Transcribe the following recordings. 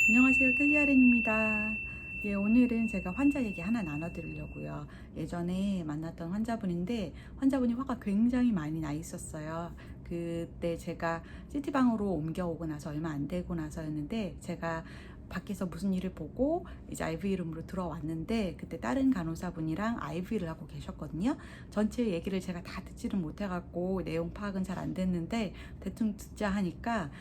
안녕하세요, 클리아렌입니다. 예, 오늘은 제가 환자 얘기 하나 나눠드리려고요. 예전에 만났던 환자분인데 환자분이 화가 굉장히 많이 나 있었어요. 그때 제가 CT방으로 옮겨오고 나서 얼마 안 되고 나서였는데 제가 밖에서 무슨 일을 보고 이제 IV룸으로 들어왔는데 그때 다른 간호사분이랑 IV를 하고 계셨거든요. 전체 얘기를 제가 다 듣지는 못해갖고 내용 파악은 잘 안 됐는데 대충 듣자 하니까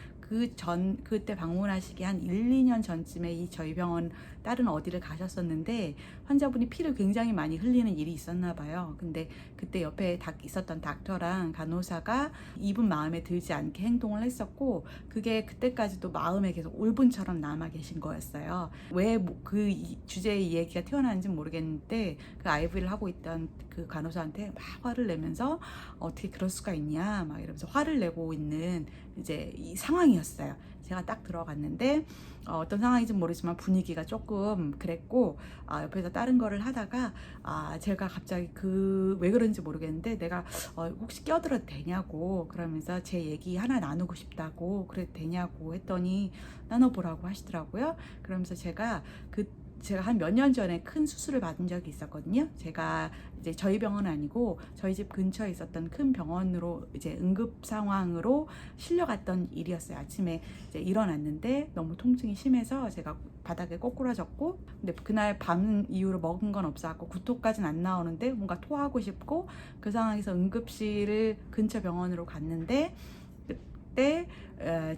그때 방문하시기 한 1, 2년 전쯤에 저희 병원 다른 어디를 가셨었는데 환자분이 피를 굉장히 많이 흘리는 일이 있었나 봐요. 근데 그때 옆에 있었던 닥터랑 간호사가 이분 마음에 들지 않게 행동을 했었고 그게 그때까지도 마음에 계속 울분처럼 남아 계신 거였어요. 왜 그 주제의 얘기가 튀어나왔는지 모르겠는데 그 IV를 하고 있던 그 간호사한테 막 화를 내면서 어떻게 그럴 수가 있냐 막 이러면서 화를 내고 있는 이제 이 상황이었어요. 제가 딱 들어갔는데 어떤 상황인지 모르지만 분위기가 조금 그랬고 옆에서 다른 거를 하다가 제가 갑자기 왜 그런지 모르겠는데 내가 혹시 껴들어도 되냐고 그러면서 제 얘기 하나 나누고 싶다고 그래도 되냐고 했더니 나눠보라고 하시더라고요. 그러면서 제가 한 몇 년 전에 큰 수술을 받은 적이 있었거든요. 제가 이제 저희 병원은 아니고 저희 집 근처에 있었던 큰 병원으로 이제 응급 상황으로 실려갔던 일이었어요. 아침에 이제 일어났는데 너무 통증이 심해서 제가 바닥에 꼬꾸라졌고 근데 그날 밤 이후로 먹은 건 없었고 구토까지는 안 나오는데 뭔가 토하고 싶고 그 상황에서 응급실을 근처 병원으로 갔는데 그때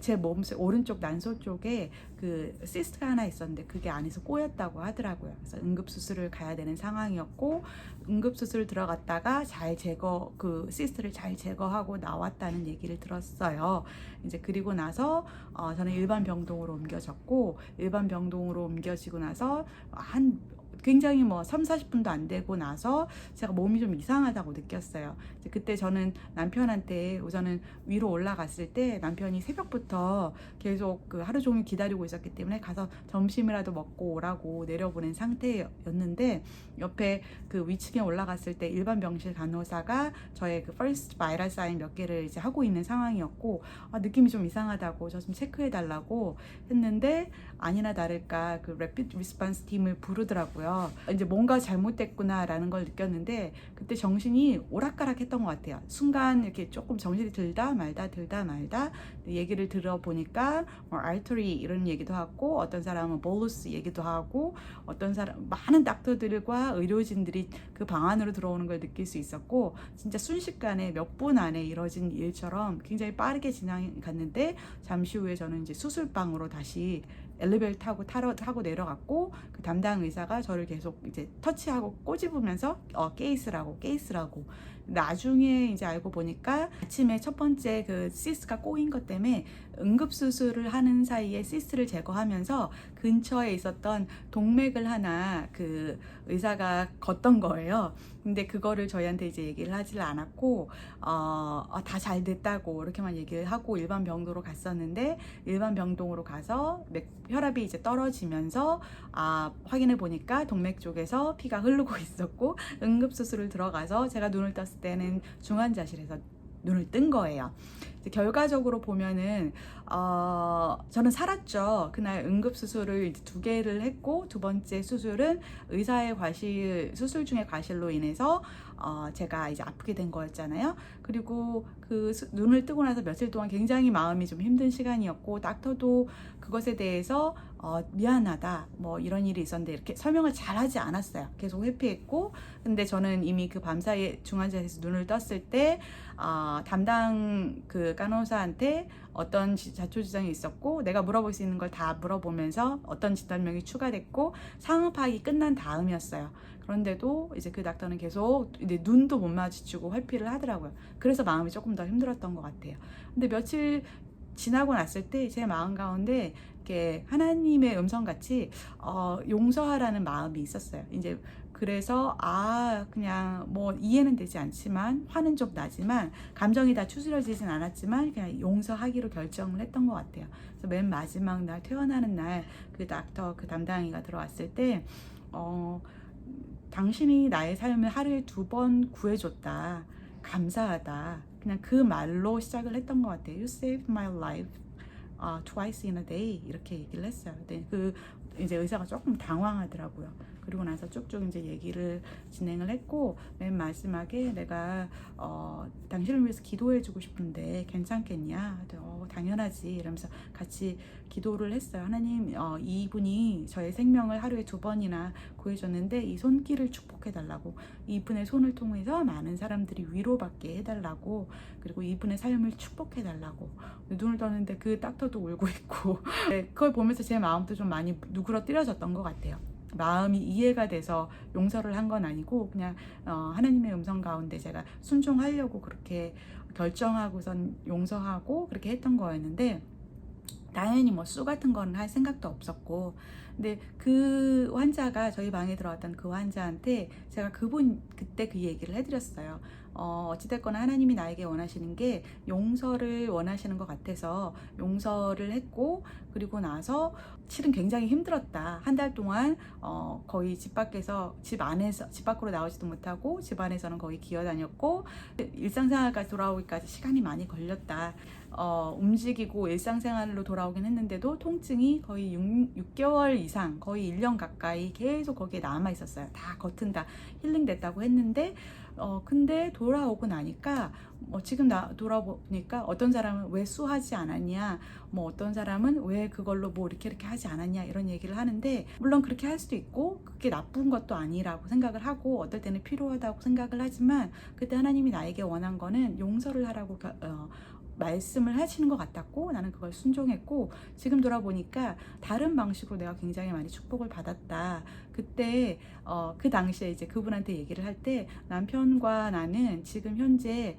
제 몸속 오른쪽 난소 쪽에 그 시스트가 하나 있었는데 그게 안에서 꼬였다고 하더라고요. 그래서 응급수술을 가야 되는 상황이었고 응급수술 들어갔다가 그 시스트를 잘 제거하고 나왔다는 얘기를 들었어요. 이제 그리고 나서 저는 일반 병동으로 옮겨졌고 일반 병동으로 옮겨지고 나서 한 굉장히 3, 40분도 안 되고 나서 제가 몸이 좀 이상하다고 느꼈어요. 그때 저는 남편한테 우선은 위로 올라갔을 때 남편이 새벽부터 계속 그 하루 종일 기다리고 있었기 때문에 가서 점심이라도 먹고 오라고 내려보낸 상태였는데 옆에 그 위층에 올라갔을 때 일반 병실 간호사가 저의 그 first vital sign 몇 개를 이제 하고 있는 상황이었고 느낌이 좀 이상하다고 저 좀 체크해 달라고 했는데 아니나 다를까 그 rapid response 팀을 부르더라고요. 이제 뭔가 잘못됐구나라는 걸 느꼈는데 그때 정신이 오락가락했던 것 같아요. 순간 이렇게 조금 정신이 들다 말다 얘기를 들어보니까 artery 이런 얘기도 하고 어떤 사람은 bolus 얘기도 하고 어떤 사람 많은 닥터들과 의료진들이 그 방 안으로 들어오는 걸 느낄 수 있었고 진짜 순식간에 몇 분 안에 이뤄진 일처럼 굉장히 빠르게 진행이 갔는데 잠시 후에 저는 이제 수술방으로 다시 엘리베이터 타고 내려갔고 그 담당 의사가 저를 계속 이제 터치하고 꼬집으면서 케이스라고 나중에 이제 알고 보니까 아침에 첫 번째 그 시스가 꼬인 것 때문에 응급수술을 하는 사이에 시스를 제거하면서 근처에 있었던 동맥을 하나 그 의사가 걷던 거예요. 근데 그거를 저희한테 이제 얘기를 하질 않았고 다 잘 됐다고 이렇게만 얘기를 하고 일반 병동으로 갔었는데 일반 병동으로 가서 혈압이 이제 떨어지면서 확인해 보니까 동맥 쪽에서 피가 흐르고 있었고 응급수술을 들어가서 제가 눈을 떴을 때는 중환자실에서 눈을 뜬 거예요. 결과적으로 보면은 저는 살았죠. 그날 응급수술을 2개를 했고 두 번째 수술은 의사의 수술 중에 과실로 인해서 제가 이제 아프게 된 거였잖아요. 그리고 눈을 뜨고 나서 며칠 동안 굉장히 마음이 좀 힘든 시간이었고 닥터도 그것에 대해서 미안하다 뭐 이런 일이 있었는데 이렇게 설명을 잘 하지 않았어요. 계속 회피했고 근데 저는 이미 그 밤사이에 중환자실에서 눈을 떴을 때 담당 그 간호사한테 어떤 자초지정이 있었고 내가 물어볼 수 있는 걸 다 물어보면서 어떤 진단명이 추가됐고 상황 파악이 끝난 다음이었어요. 그런데도 이제 그 닥터는 계속 이제 눈도 못 마주치고 회피를 하더라고요. 그래서 마음이 조금 더 힘들었던 것 같아요. 근데 며칠 지나고 났을 때 제 마음 가운데 이렇게 하나님의 음성같이 용서하라는 마음이 있었어요. 이제 그래서 그냥 뭐 이해는 되지 않지만 화는 좀 나지만 감정이 다 추스려지진 않았지만 그냥 용서하기로 결정을 했던 것 같아요. 그래서 맨 마지막 날 퇴원하는 날 그 닥터 그 담당이가 들어왔을 때 당신이 나의 삶을 하루에 2번 구해줬다. 감사하다. 그냥 그 말로 시작을 했던 것 같아요. You saved my life. twice in a day 이렇게 얘기를 했어요. 근데 그 이제 의사가 조금 당황하더라고요. 그리고 나서 쭉쭉 이제 얘기를 진행을 했고, 맨 마지막에 내가 당신을 위해서 기도해주고 싶은데 괜찮겠냐? 당연하지. 이러면서 같이 기도를 했어요. 하나님, 이분이 저의 생명을 하루에 2번이나 구해줬는데 이 손길을 축복해달라고, 이분의 손을 통해서 많은 사람들이 위로받게 해달라고, 그리고 이분의 삶을 축복해달라고. 눈을 떴는데 그 닥터도 울고 있고 네, 그걸 보면서 제 마음도 좀 많이 누그러뜨려졌던 것 같아요. 마음이 이해가 돼서 용서를 한 건 아니고, 그냥 하나님의 음성 가운데 제가 순종하려고 그렇게 결정하고선 용서하고 그렇게 했던 거였는데, 당연히 뭐 수 같은 거는 할 생각도 없었고, 근데 그 환자가, 저희 방에 들어왔던 그 환자한테 제가 그때 그 얘기를 해드렸어요. 어찌됐거나 하나님이 나에게 원하시는 게 용서를 원하시는 것 같아서 용서를 했고, 그리고 나서 실은 굉장히 힘들었다. 한 달 동안 거의 집 안에서 집 밖으로 나오지도 못하고 집 안에서는 거의 기어다녔고, 일상생활까지 돌아오기까지 시간이 많이 걸렸다. 움직이고 일상생활로 돌아오긴 했는데도 통증이 거의 6개월 이상, 거의 1년 가까이 계속 거기에 남아 있었어요. 다 겉은 다 힐링됐다고 했는데, 근데 돌아오고 나니까 지금 돌아보니까 어떤 사람은 왜 수하지 않았냐, 뭐 어떤 사람은 왜 그걸로 뭐 이렇게 하지 않았냐, 이런 얘기를 하는데, 물론 그렇게 할 수도 있고 그게 나쁜 것도 아니라고 생각을 하고, 어떨 때는 필요하다고 생각을 하지만, 그때 하나님이 나에게 원한 거는 용서를 하라고 말씀을 하시는 것 같았고, 나는 그걸 순종했고, 지금 돌아보니까 다른 방식으로 내가 굉장히 많이 축복을 받았다. 그때 그 당시에 이제 그분한테 얘기를 할 때, 남편과 나는 지금 현재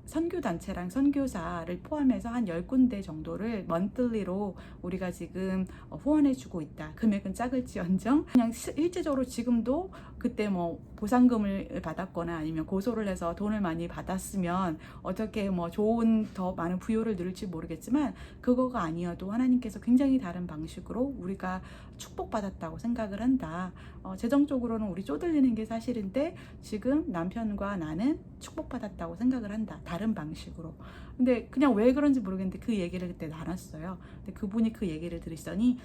선교단체랑 선교사를 포함해서 한 10군데 정도를 먼틀리로 우리가 지금 후원해주고 있다. 금액은 작을지언정 그냥 실제적으로 지금도, 그때 뭐 보상금을 받았거나 아니면 고소를 해서 돈을 많이 받았으면 어떻게 뭐 좋은 더 많은 부여를 누릴지 모르겠지만, 그거가 아니어도 하나님께서 굉장히 다른 방식으로 우리가 축복받았다고 생각을 한다. 재정적으로는 우리 쪼들리는 게 사실인데 지금 남편과 나는 축복받았다고 생각을 한다. 다른 방식으로. 근데 그냥 왜 그런지 모르겠는데 그 얘기를 그때 나눴어요. 근데 그분이 그 얘기를 들으시더니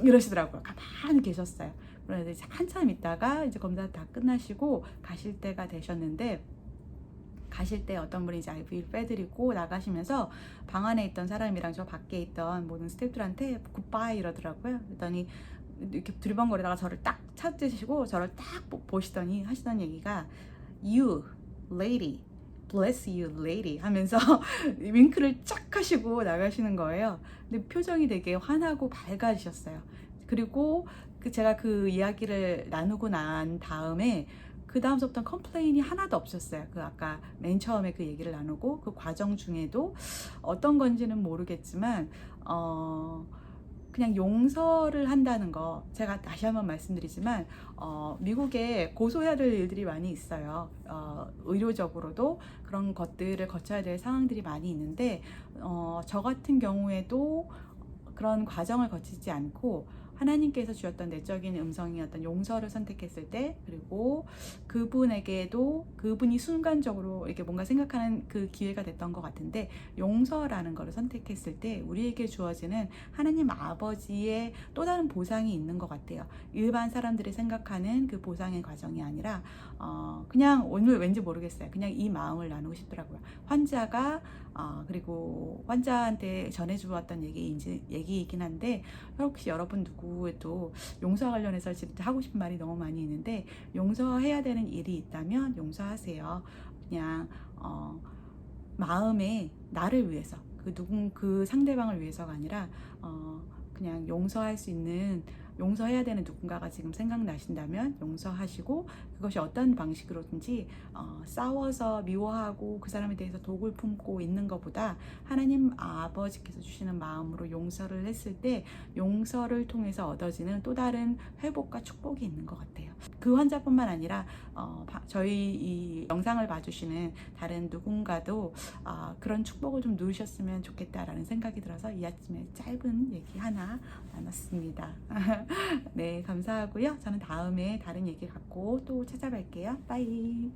이러시더라고요. 가만히 계셨어요. 그런데 이제 한참 있다가 이제 검사 다 끝나시고 가실 때가 되셨는데, 가실 때 어떤 분이 이제 IV를 빼드리고 나가시면서 방 안에 있던 사람이랑 저 밖에 있던 모든 스태프들한테 굿바이 이러더라고요. 그랬더니 이렇게 두리번거리다가 저를 딱 찾으시고 저를 딱 보시더니 하시던 얘기가 You lady, bless you lady 하면서 윙크를 쫙 하시고 나가시는 거예요. 근데 표정이 되게 환하고 밝아지셨어요. 그리고 제가 그 이야기를 나누고 난 다음에 그 다음부터 컴플레인이 하나도 없었어요. 그 아까 맨 처음에 그 얘기를 나누고 그 과정 중에도 어떤 건지는 모르겠지만 그냥 용서를 한다는 거, 제가 다시 한번 말씀드리지만 미국에 고소해야 될 일들이 많이 있어요. 의료적으로도 그런 것들을 거쳐야 될 상황들이 많이 있는데, 저 같은 경우에도 그런 과정을 거치지 않고 하나님께서 주셨던 내적인 음성이었던 용서를 선택했을 때, 그리고 그분에게도 그분이 순간적으로 이렇게 뭔가 생각하는 그 기회가 됐던 것 같은데, 용서라는 것을 선택했을 때 우리에게 주어지는 하나님 아버지의 또 다른 보상이 있는 것 같아요. 일반 사람들이 생각하는 그 보상의 과정이 아니라 그냥 오늘 왠지 모르겠어요. 그냥 이 마음을 나누고 싶더라고요. 환자가 그리고 환자한테 전해주었던 얘기이긴 한데, 혹시 여러분 누구에도 용서와 관련해서 진짜 하고 싶은 말이 너무 많이 있는데, 용서해야 되는 일이 있다면 용서하세요. 그냥 마음에 나를 위해서, 그 상대방을 위해서가 아니라 그냥 용서해야 되는 누군가가 지금 생각나신다면 용서하시고, 그것이 어떤 방식으로든지 싸워서 미워하고 그 사람에 대해서 독을 품고 있는 것보다 하나님 아버지께서 주시는 마음으로 용서를 했을 때 용서를 통해서 얻어지는 또 다른 회복과 축복이 있는 것 같아요. 그 환자뿐만 아니라 저희 이 영상을 봐주시는 다른 누군가도 그런 축복을 좀 누리셨으면 좋겠다라는 생각이 들어서 이 아침에 짧은 얘기 하나 나눴습니다. 네, 감사하고요. 저는 다음에 다른 얘기 갖고 또 찾아뵐게요. 빠이.